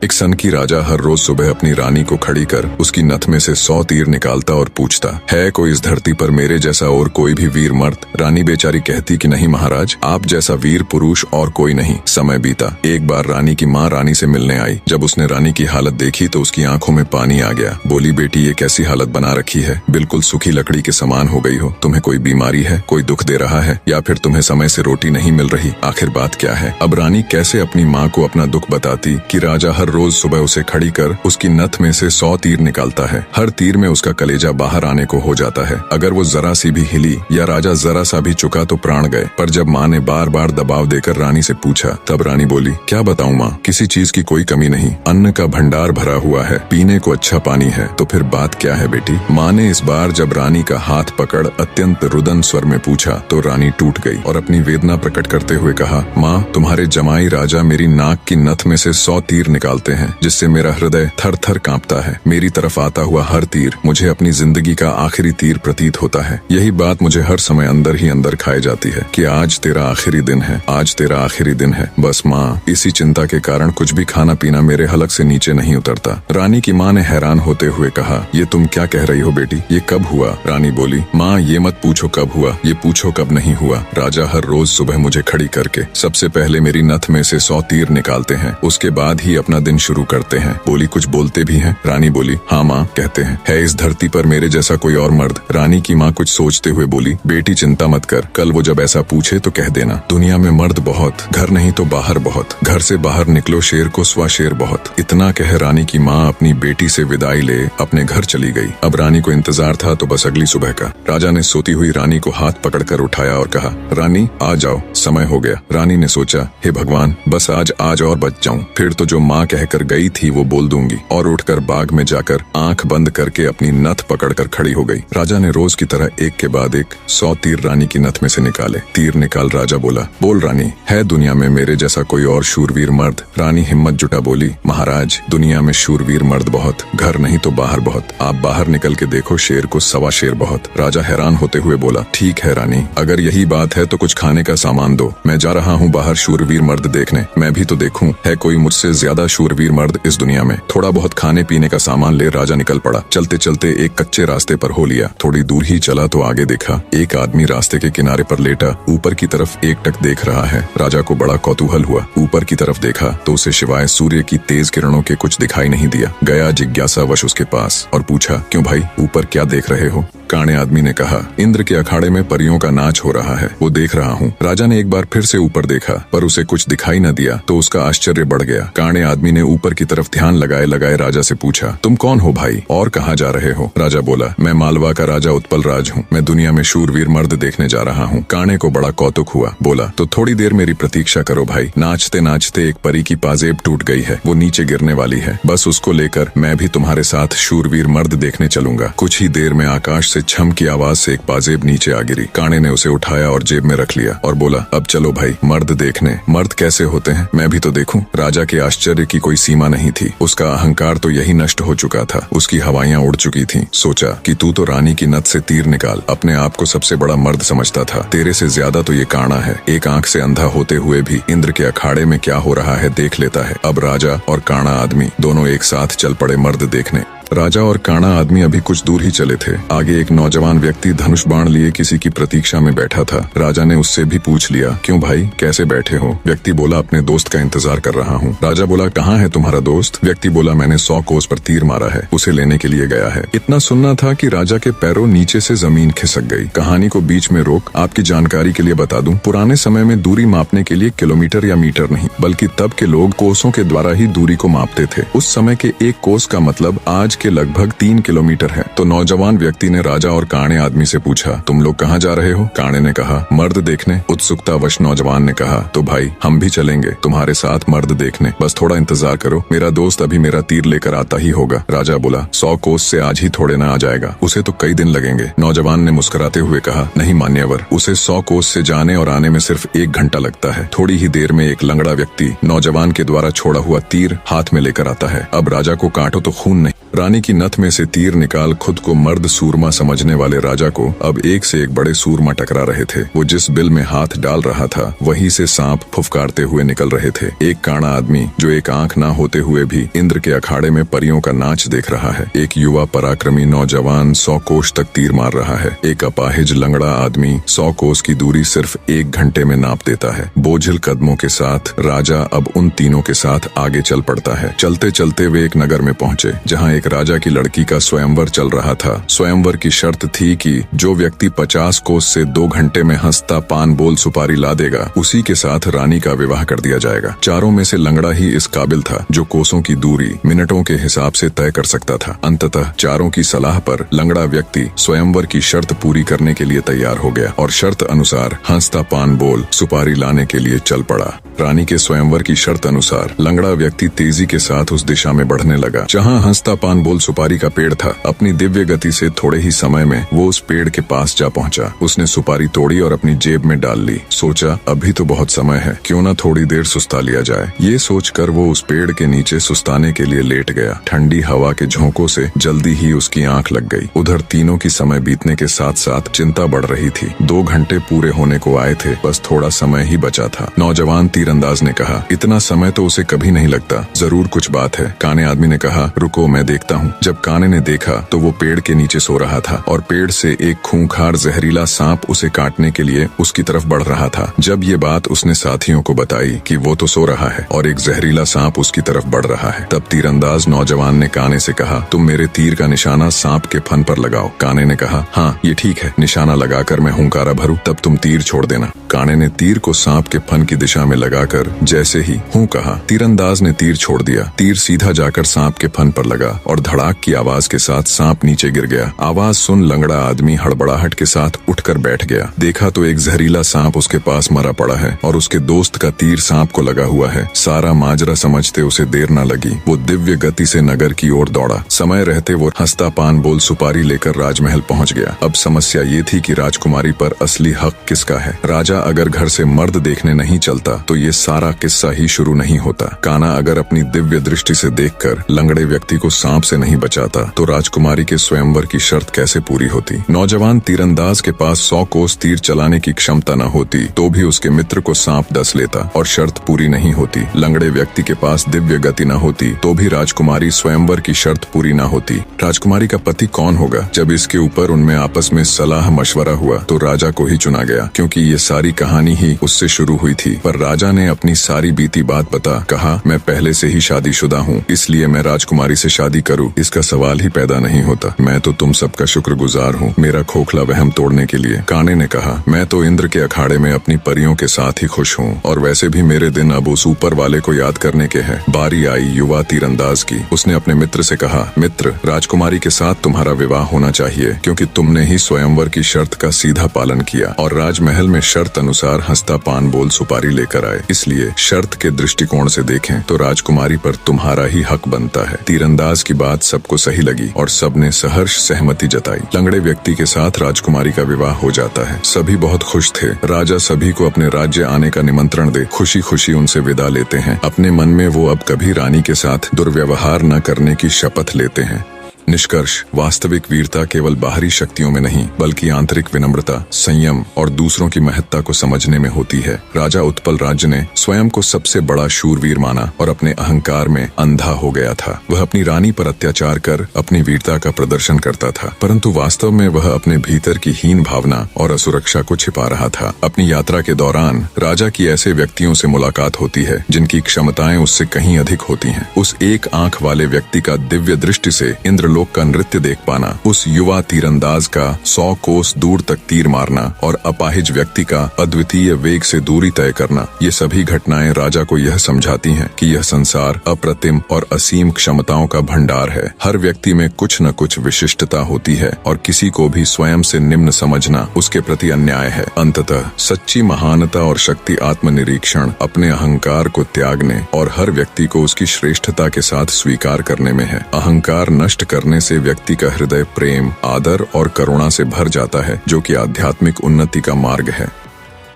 एक सन की राजा हर रोज सुबह अपनी रानी को खड़ी कर उसकी नथ में से 100 तीर निकालता और पूछता, है कोई इस धरती पर मेरे जैसा और कोई भी वीर मर्द? रानी बेचारी कहती कि नहीं महाराज, आप जैसा वीर पुरुष और कोई नहीं। समय बीता। एक बार रानी की माँ रानी से मिलने आई। जब उसने रानी की हालत देखी तो उसकी आंखों में पानी आ गया। बोली, बेटी ये कैसी हालत बना रखी है, बिल्कुल सूखी लकड़ी के समान हो गई हो। तुम्हें कोई बीमारी है, कोई दुख दे रहा है, या फिर तुम्हें समय से रोटी नहीं मिल रही? आखिर बात क्या है? अब रानी कैसे अपनी माँ को अपना दुख बताती कि राजा हर रोज सुबह उसे खड़ी कर उसकी नथ में से 100 तीर निकालता है। हर तीर में उसका कलेजा बाहर आने को हो जाता है। अगर वो जरा सी भी हिली या राजा जरा सा भी चुका तो प्राण गए। पर जब माँ ने बार बार दबाव देकर रानी से पूछा, तब रानी बोली, क्या बताऊं माँ, किसी चीज की कोई कमी नहीं। अन्न का भंडार भरा हुआ है, पीने को अच्छा पानी है। तो फिर बात क्या है बेटी? माँ ने इस बार जब रानी का हाथ पकड़ अत्यंत रुदन स्वर में पूछा तो रानी टूट गई और अपनी वेदना प्रकट करते हुए कहा, माँ तुम्हारे जमाई राजा मेरी नाक की नथ में से 100 तीर निकालते हैं, जिससे मेरा हृदय थर थर कांपता है। मेरी तरफ आता हुआ हर तीर मुझे अपनी जिंदगी का आखिरी तीर प्रतीत होता है। यही बात मुझे हर समय अंदर ही अंदर खाए जाती है कि आज तेरा आखिरी दिन है, आज तेरा आखिरी दिन है। बस माँ, इसी चिंता के कारण कुछ भी खाना पीना मेरे हलक से नीचे नहीं उतरता। रानी की माँ ने हैरान होते हुए कहा, ये तुम क्या कह रही हो बेटी, ये कब हुआ? रानी बोली, माँ ये मत पूछो कब हुआ, ये पूछो कब नहीं हुआ। राजा हर रोज सुबह मुझे खड़ी करके सबसे पहले मेरी नथ में से 100 तीर निकालते हैं, उसके बाद ही अपना दिन शुरू करते हैं। बोली, कुछ बोलते भी हैं? रानी बोली, हाँ माँ कहते हैं। है इस धरती पर मेरे जैसा कोई और मर्द? रानी की माँ कुछ सोचते हुए बोली, बेटी चिंता मत कर, कल वो जब ऐसा पूछे तो कह देना, दुनिया में मर्द बहुत, घर नहीं तो बाहर बहुत, घर से बाहर निकलो शेर को स्वा शेर बहुत। इतना कह रानी की माँ अपनी बेटी से विदाई ले अपने घर चली गई। अब रानी को इंतजार था तो बस अगली सुबह का। राजा ने सोती हुई रानी को हाथ पकड़कर उठाया और कहा, रानी आ जाओ, समय हो गया। रानी ने सोचा, हे भगवान, बस आज और बच जाऊं, फिर तो जो माँ कहकर गई थी वो बोल दूंगी। और उठकर बाग में जाकर आंख बंद करके अपनी नथ पकड़कर खड़ी हो गई। राजा ने रोज की तरह एक के बाद एक 100 तीर रानी की नथ में से निकाले। तीर निकाल राजा बोला, बोल रानी, है दुनिया में मेरे जैसा कोई और शूरवीर मर्द? रानी हिम्मत जुटा बोली, महाराज दुनिया में शूरवीर मर्द बहुत, घर नहीं तो बाहर बहुत। आप बाहर निकल के देखो, शेर को सवा शेर बहुत। राजा हैरान होते हुए बोला, ठीक है रानी, अगर यही बात है तो कुछ खाने का सामान दो, मैं जा रहा हूँ बाहर शूरवीर मर्द देखने, मैं भी तो देखूं है कोई मुझसे ज्यादा शूरवीर मर्द इस दुनिया में। थोड़ा बहुत खाने पीने का सामान ले राजा निकल पड़ा। चलते चलते एक कच्चे रास्ते पर हो लिया। थोड़ी दूर ही चला तो आगे देखा, एक आदमी रास्ते के किनारे पर लेटा ऊपर की तरफ एकटक देख रहा है। राजा को बड़ा कौतूहल हुआ। ऊपर की तरफ देखा तो उसे सिवाय सूर्य की तेज किरणों के कुछ दिखाई नहीं दिया। गया जिज्ञासावश उसके पास और पूछा, क्यों भाई, ऊपर क्या देख रहे हो? काणे आदमी ने कहा, इंद्र के अखाड़े में परियों का नाच हो रहा है, वो देख रहा हूँ। राजा ने एक बार फिर से ऊपर देखा पर उसे कुछ दिखाई न दिया तो उसका आश्चर्य बढ़ गया। काणे आदमी ने ऊपर की तरफ ध्यान लगाए लगाए राजा से पूछा, तुम कौन हो भाई और कहाँ जा रहे हो? राजा बोला, मैं मालवा का राजा उत्पल राज हूँ, मैं दुनिया में शूरवीर मर्द देखने जा रहा हूँ। काणे को बड़ा कौतुक हुआ। बोला, तो थोड़ी देर मेरी प्रतीक्षा करो भाई। नाचते नाचते एक परी की पाजेब टूट गई है, वो नीचे गिरने वाली है, बस उसको लेकर मैं भी तुम्हारे साथ शूरवीर मर्द देखने चलूंगा। कुछ ही देर में आकाश से छम की आवाज से एक पाजेब नीचे आ गिरी। काणे ने उसे उठाया और जेब में रख लिया और बोला, अब चलो भाई मर्द देखने। मर्द कैसे होते हैं मैं भी तो देखूं। राजा के आश्चर्य की कोई सीमा नहीं थी। उसका अहंकार तो यही नष्ट हो चुका था, उसकी हवाइयां उड़ चुकी थीं। सोचा कि तू तो रानी की नथ से तीर निकाल अपने आप को सबसे बड़ा मर्द समझता था, तेरे से ज्यादा तो ये काणा है। एक आंख से अंधा होते हुए भी इंद्र के अखाड़े में क्या हो रहा है देख लेता है। अब राजा और काणा आदमी दोनों एक साथ चल पड़े मर्द देखने। राजा और काणा आदमी अभी कुछ दूर ही चले थे। आगे एक नौजवान व्यक्ति धनुष बाण लिए किसी की प्रतीक्षा में बैठा था। राजा ने उससे भी पूछ लिया, क्यों भाई कैसे बैठे हो? व्यक्ति बोला, अपने दोस्त का इंतजार कर रहा हूँ। राजा बोला, कहाँ है तुम्हारा दोस्त? व्यक्ति बोला, मैंने 100 कोस पर तीर मारा है, उसे लेने के लिए गया है। इतना सुनना था कि राजा के पैरों नीचे से जमीन खिसक गई। कहानी को बीच में रोक आपकी जानकारी के लिए बता दूं, पुराने समय में दूरी मापने के लिए किलोमीटर या मीटर नहीं बल्कि तब के लोग कोसों के द्वारा ही दूरी को मापते थे। उस समय के एक कोस का मतलब आज के लगभग 3 किलोमीटर है। तो नौजवान व्यक्ति ने राजा और काणे आदमी से पूछा, तुम लोग कहाँ जा रहे हो? काणे ने कहा, मर्द देखने। उत्सुकतावश नौजवान ने कहा, तो भाई हम भी चलेंगे तुम्हारे साथ मर्द देखने, बस थोड़ा इंतजार करो, मेरा दोस्त अभी मेरा तीर लेकर आता ही होगा। राजा बोला, 100 कोस से आज ही थोड़े ना आ जाएगा, उसे तो कई दिन लगेंगे। नौजवान ने मुस्कुराते हुए कहा, नहीं मान्यवर, उसे 100 कोस से जाने और आने में सिर्फ 1 घंटा लगता है। थोड़ी ही देर में एक लंगड़ा व्यक्ति नौजवान के द्वारा छोड़ा हुआ तीर हाथ में लेकर आता है। अब राजा को काटो तो खून नहीं रानी की नथ में से तीर निकाल खुद को मर्द सूरमा समझने वाले राजा को अब एक से एक बड़े सूरमा टकरा रहे थे। वो जिस बिल में हाथ डाल रहा था वहीं से सांप फुफकारते हुए निकल रहे थे। एक काना आदमी जो एक आंख ना होते हुए भी इंद्र के अखाड़े में परियों का नाच देख रहा है। एक युवा पराक्रमी नौजवान 100 कोस तक तीर मार रहा है। एक अपाहिज लंगड़ा आदमी 100 कोस की दूरी सिर्फ 1 घंटे में नाप देता है। बोझिल कदमों के साथ राजा अब उन तीनों के साथ आगे चल पड़ता है। चलते चलते वे एक नगर में पहुंचे जहाँ एक राजा की लड़की का स्वयंवर चल रहा था। स्वयंवर की शर्त थी कि जो व्यक्ति 50 कोस से 2 घंटे में हंसता पान बोल सुपारी ला देगा उसी के साथ रानी का विवाह कर दिया जाएगा। चारों में से लंगड़ा ही इस काबिल था जो कोसों की दूरी मिनटों के हिसाब से तय कर सकता था। अंततः चारों की सलाह पर लंगड़ा व्यक्ति स्वयंवर की शर्त पूरी करने के लिए तैयार हो गया और शर्त अनुसार हंसता पान बोल सुपारी लाने के लिए चल पड़ा। रानी के स्वयंवर की शर्त अनुसार लंगड़ा व्यक्ति तेजी के साथ उस दिशा में बढ़ने लगा जहाँ हंसता पान बोल सुपारी का पेड़ था। अपनी दिव्य गति से थोड़े ही समय में वो उस पेड़ के पास जा पहुंचा। उसने सुपारी तोड़ी और अपनी जेब में डाल ली। सोचा अभी तो बहुत समय है, क्यों ना थोड़ी देर सुस्ता लिया जाए। ये सोचकर वो उस पेड़ के नीचे सुस्ताने के लिए लेट गया। ठंडी हवा के झोंकों से जल्दी ही उसकी आंख लग गई। उधर तीनों की समय बीतने के साथ साथ चिंता बढ़ रही थी। 2 घंटे पूरे होने को आए थे, बस थोड़ा समय ही बचा था। नौजवान तीरंदाज ने कहा, इतना समय तो उसे कभी नहीं लगता, जरूर कुछ बात है। काने आदमी ने कहा, रुको मैं देखता हूँ। जब काने ने देखा तो वो पेड़ के नीचे सो रहा था और पेड़ से एक खूंखार जहरीला सांप उसे काटने के लिए उसकी तरफ बढ़ रहा था। जब ये बात उसने साथियों को बताई कि वो तो सो रहा है और एक जहरीला सांप उसकी तरफ बढ़ रहा है, तब तीरंदाज नौजवान ने काने से कहा, तुम मेरे तीर का निशाना सांप के फन पर लगाओ। काने ने कहा, हाँ ये ठीक है, निशाना लगाकर मैं हुंकारा भरूं तब तुम तीर छोड़ देना। काने ने तीर को सांप के फन की दिशा में लगाकर जैसे ही हूँ कहा, तीरंदाज ने तीर छोड़ दिया। तीर सीधा जाकर सांप के फन पर लगा और धड़ाक की आवाज के साथ सांप नीचे गिर गया। आवाज सुन लंगड़ा आदमी हड़बड़ाहट के साथ उठकर बैठ गया। देखा तो एक जहरीला सांप उसके पास मरा पड़ा है और उसके दोस्त का तीर सांप को लगा हुआ है। सारा माजरा समझते उसे देर न लगी। वो दिव्य गति से नगर की ओर दौड़ा। समय रहते वो हंसता पान बोल सुपारी लेकर राजमहल पहुंच गया। अब समस्या ये थी कि राजकुमारी पर असली हक किसका है। राजा अगर घर से मर्द देखने नहीं चलता तो ये सारा किस्सा ही शुरू नहीं होता। काना अगर अपनी दिव्य दृष्टि से देखकर लंगड़े व्यक्ति को सांप से नहीं बचाता तो राजकुमारी के स्वयंवर की शर्त कैसे पूरी होती। नौजवान तीरंदाज के पास 100 कोस तीर चलाने की क्षमता न होती तो भी उसके मित्र को सांप डस लेता और शर्त पूरी नहीं होती। लंगड़े व्यक्ति के पास दिव्य गति न होती तो भी राजकुमारी स्वयंवर की शर्त पूरी न होती। राजकुमारी का पति कौन होगा? जब इसके ऊपर उनमें आपस में सलाह मशवरा हुआ तो राजा को ही चुना गया, क्योंकि ये सारी कहानी ही उससे शुरू हुई थी। पर राजा ने अपनी सारी बीती बात बता कहा, मैं पहले से ही शादीशुदा हूँ, इसलिए मैं राजकुमारी से शादी करूँ इसका सवाल ही पैदा नहीं होता। मैं तो तुम सबका शुक्रगुजार हूँ मेरा खोखला वहम तोड़ने के लिए। काने ने कहा, मैं तो इंद्र के अखाड़े में अपनी परियों के साथ ही खुश हूँ और वैसे भी मेरे दिन अब उस ऊपर वाले को याद करने के हैं। बारी आई युवा तीरंदाज की। उसने अपने मित्र से कहा, मित्र राजकुमारी के साथ तुम्हारा विवाह होना चाहिए, क्योंकि तुमने ही स्वयंवर की शर्त का सीधा पालन किया और राजमहल में शर्त अनुसार हंसता पान बोल सुपारी लेकर आए। इसलिए शर्त के दृष्टिकोण से देखें तो राजकुमारी पर तुम्हारा ही हक बनता है। तीरंदाज की बात सबको सही लगी और सबने सहर्ष सहमति जताई। लंगड़े व्यक्ति के साथ राजकुमारी का विवाह हो जाता है। सभी बहुत खुश थे। राजा सभी को अपने राज्य आने का निमंत्रण दे खुशी खुशी उनसे विदा लेते हैं। अपने मन में वो अब कभी रानी के साथ दुर्व्यवहार न करने की शपथ लेते हैं। निष्कर्ष, वास्तविक वीरता केवल बाहरी शक्तियों में नहीं बल्कि आंतरिक विनम्रता, संयम और दूसरों की महत्ता को समझने में होती है। राजा उत्पल राज्य ने स्वयं को सबसे बड़ा शूरवीर माना और अपने अहंकार में अंधा हो गया था। वह अपनी रानी पर अत्याचार कर अपनी वीरता का प्रदर्शन करता था, परंतु वास्तव में वह अपने भीतर की हीन भावना और असुरक्षा को छिपा रहा था। अपनी यात्रा के दौरान राजा की ऐसे व्यक्तियों से मुलाकात होती है जिनकी क्षमताएं उससे कहीं अधिक होती हैं। उस एक आंख वाले व्यक्ति का दिव्य दृष्टि से इंद्र लोक का नृत्य देख पाना, उस युवा तीरंदाज का 100 कोस दूर तक तीर मारना और अपाहिज व्यक्ति का अद्वितीय वेग से दूरी तय करना, ये सभी घटनाएं राजा को यह समझाती हैं कि यह संसार अप्रतिम और असीम क्षमताओं का भंडार है। हर व्यक्ति में कुछ न कुछ विशिष्टता होती है और किसी को भी स्वयं से निम्न समझना उसके प्रति अन्याय है। अंततः सच्ची महानता और शक्ति आत्मनिरीक्षण, अपने अहंकार को त्यागने और हर व्यक्ति को उसकी श्रेष्ठता के साथ स्वीकार करने में है। अहंकार नष्ट करने से व्यक्ति का हृदय प्रेम, आदर और करुणा से भर जाता है, जो कि आध्यात्मिक उन्नति का मार्ग है।